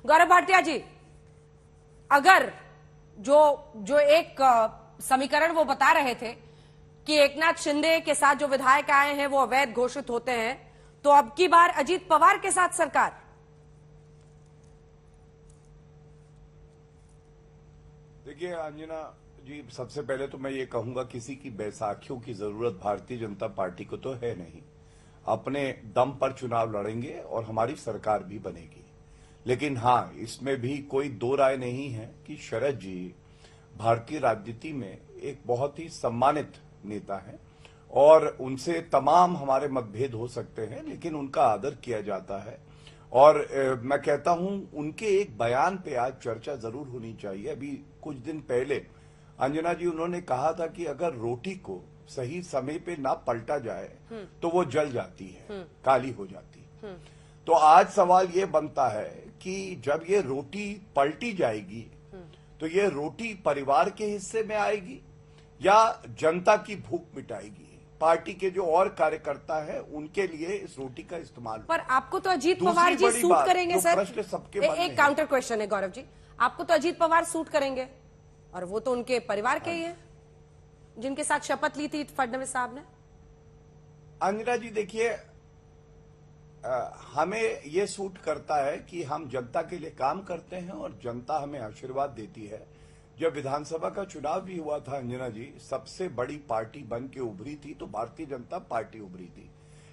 गौरव भाटिया जी, अगर जो एक समीकरण वो बता रहे थे कि एकनाथ शिंदे के साथ जो विधायक आए हैं वो अवैध घोषित होते हैं, तो अब की बार अजीत पवार के साथ सरकार। देखिए अंजना जी, सबसे पहले तो मैं ये कहूंगा किसी की बैसाखियों की जरूरत भारतीय जनता पार्टी को तो है नहीं। अपने दम पर चुनाव लड़ेंगे और हमारी सरकार भी बनेगी। लेकिन हाँ, इसमें भी कोई दो राय नहीं है कि शरद जी भारतीय राजनीति में एक बहुत ही सम्मानित नेता हैं और उनसे तमाम हमारे मतभेद हो सकते हैं, लेकिन उनका आदर किया जाता है। और मैं कहता हूं उनके एक बयान पे आज चर्चा जरूर होनी चाहिए। अभी कुछ दिन पहले अंजना जी उन्होंने कहा था कि अगर रोटी को सही समय पे ना पलटा जाए तो वो जल जाती है, काली हो जाती है। तो आज सवाल ये बनता है कि जब ये रोटी पलटी जाएगी तो ये रोटी परिवार के हिस्से में आएगी या जनता की भूख मिटाएगी। पार्टी के जो और कार्यकर्ता हैं उनके लिए इस रोटी का इस्तेमाल। पर आपको तो अजीत पवार जी सूट करेंगे सर। प्रश्न सबके एक काउंटर क्वेश्चन है गौरव जी, आपको तो अजीत पवार सूट करेंगे और वो तो उनके परिवार के ही हैं जिनके साथ शपथ ली थी फडणवीस साहब ने। अंजना जी देखिए, हमें ये सूट करता है कि हम जनता के लिए काम करते हैं और जनता हमें आशीर्वाद देती है। जब विधानसभा का चुनाव भी हुआ था अंजना जी, सबसे बड़ी पार्टी बन के उभरी थी तो भारतीय जनता पार्टी उभरी थी।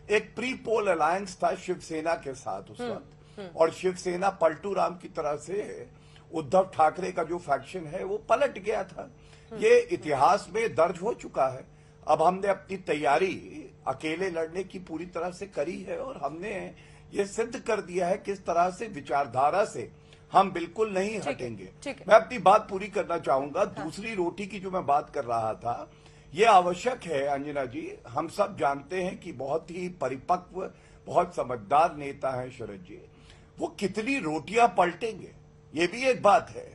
एक प्री पोल अलायंस था शिवसेना के साथ उस वक्त, और शिवसेना पलटू राम की तरह से उद्धव ठाकरे का जो फैक्शन है वो पलट गया था। ये इतिहास में दर्ज हो चुका है। अब हमने अपनी तैयारी अकेले लड़ने की पूरी तरह से करी है और हमने ये सिद्ध कर दिया है किस तरह से विचारधारा से हम बिल्कुल नहीं हटेंगे। मैं अपनी बात पूरी करना चाहूंगा। दूसरी रोटी की जो मैं बात कर रहा था, ये आवश्यक है अंजना जी। हम सब जानते हैं कि बहुत ही परिपक्व, बहुत समझदार नेता हैं शरद जी। वो कितनी रोटियां पलटेंगे ये भी एक बात है।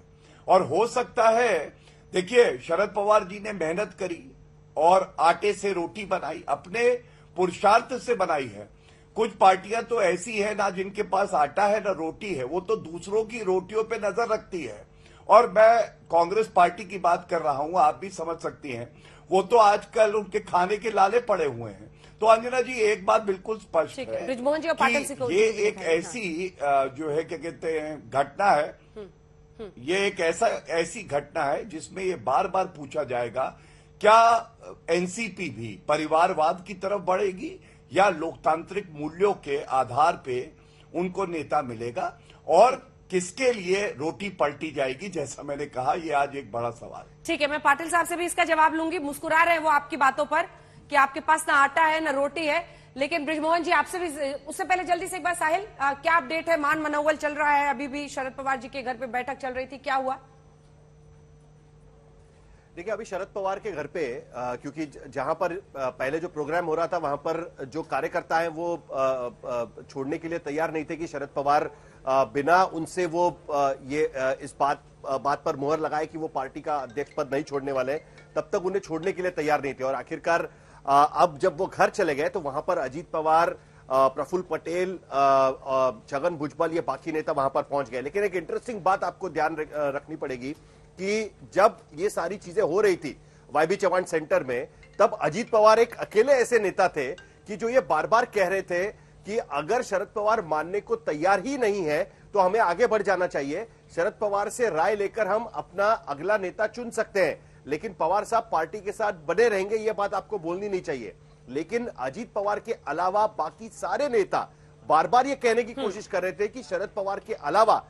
और हो सकता है, देखिए शरद पवार जी ने मेहनत करी और आटे से रोटी बनाई, अपने पुरुषार्थ से बनाई है। कुछ पार्टियां तो ऐसी है ना जिनके पास आटा है ना रोटी है, वो तो दूसरों की रोटियों पे नजर रखती है। और मैं कांग्रेस पार्टी की बात कर रहा हूं, आप भी समझ सकती हैं, वो तो आजकल उनके खाने के लाले पड़े हुए हैं। तो अंजना जी एक बात बिल्कुल स्पष्ट है कि ये एक ऐसी जो है क्या कहते हैं घटना है, ये एक ऐसी घटना है जिसमें ये बार बार पूछा जाएगा, क्या एनसीपी भी परिवारवाद की तरफ बढ़ेगी या लोकतांत्रिक मूल्यों के आधार पे उनको नेता मिलेगा, और किसके लिए रोटी पलटी जाएगी। जैसा मैंने कहा, ये आज एक बड़ा सवाल है। ठीक है, मैं पाटिल साहब से भी इसका जवाब लूंगी। मुस्कुरा रहे हैं वो आपकी बातों पर कि आपके पास ना आटा है ना रोटी है। लेकिन बृजमोहन जी आपसे भी, उससे पहले जल्दी से एक बार साहिल, क्या अपडेट है? मान मनोवल चल रहा है, अभी भी शरद पवार जी के घर पे बैठक चल रही थी, क्या हुआ? देखिए अभी शरद पवार के घर पे क्योंकि जहां पर पहले जो प्रोग्राम हो रहा था वहां पर जो कार्यकर्ता हैं वो छोड़ने के लिए तैयार नहीं थे कि शरद पवार बिना उनसे वो इस बात पर मुहर लगाए कि वो पार्टी का अध्यक्ष पद नहीं छोड़ने वाले, तब तक उन्हें छोड़ने के लिए तैयार नहीं थे। और आखिरकार अब जब वो घर चले गए तो वहां पर अजीत पवार, प्रफुल्ल पटेल, छगन भुजबल, ये बाकी नेता वहां पर पहुंच गए। लेकिन एक इंटरेस्टिंग बात आपको ध्यान रखनी पड़ेगी कि जब ये सारी चीजें हो रही थी वाईबी चौहान सेंटर में, तब अजीत पवार एक अकेले ऐसे नेता थे कि जो ये बार बार कह रहे थे कि अगर शरद पवार मानने को तैयार ही नहीं है तो हमें आगे बढ़ जाना चाहिए, शरद पवार से राय लेकर हम अपना अगला नेता चुन सकते हैं, लेकिन पवार साहब पार्टी के साथ बने रहेंगे, ये बात आपको बोलनी नहीं चाहिए। लेकिन अजीत पवार के अलावा बाकी सारे नेता बार बार ये कहने की कोशिश कर रहे थे कि शरद पवार के अलावा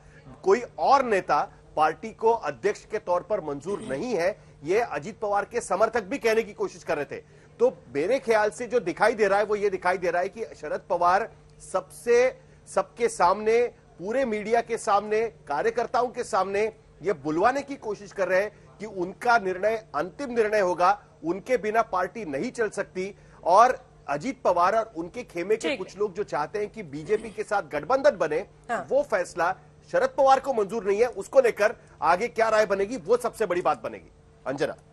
कोई और नेता पार्टी को अध्यक्ष के तौर पर मंजूर नहीं है, ये अजीत पवार के समर्थक भी कहने की कोशिश कर रहे थे। तो मेरे ख्याल से जो दिखाई दे रहा है वो ये दिखाई दे रहा है कि शरद पवार सबके सामने, पूरे मीडिया के सामने, कार्यकर्ताओं के सामने ये बुलवाने की कोशिश कर रहे हैं कि उनका निर्णय अंतिम निर्णय होगा, उनके बिना पार्टी नहीं चल सकती। और अजीत पवार और उनके खेमे के कुछ लोग जो चाहते हैं कि बीजेपी के साथ गठबंधन बने, वो फैसला शरद पवार को मंजूर नहीं है। उसको लेकर आगे क्या राय बनेगी वो सबसे बड़ी बात बनेगी। अंजना।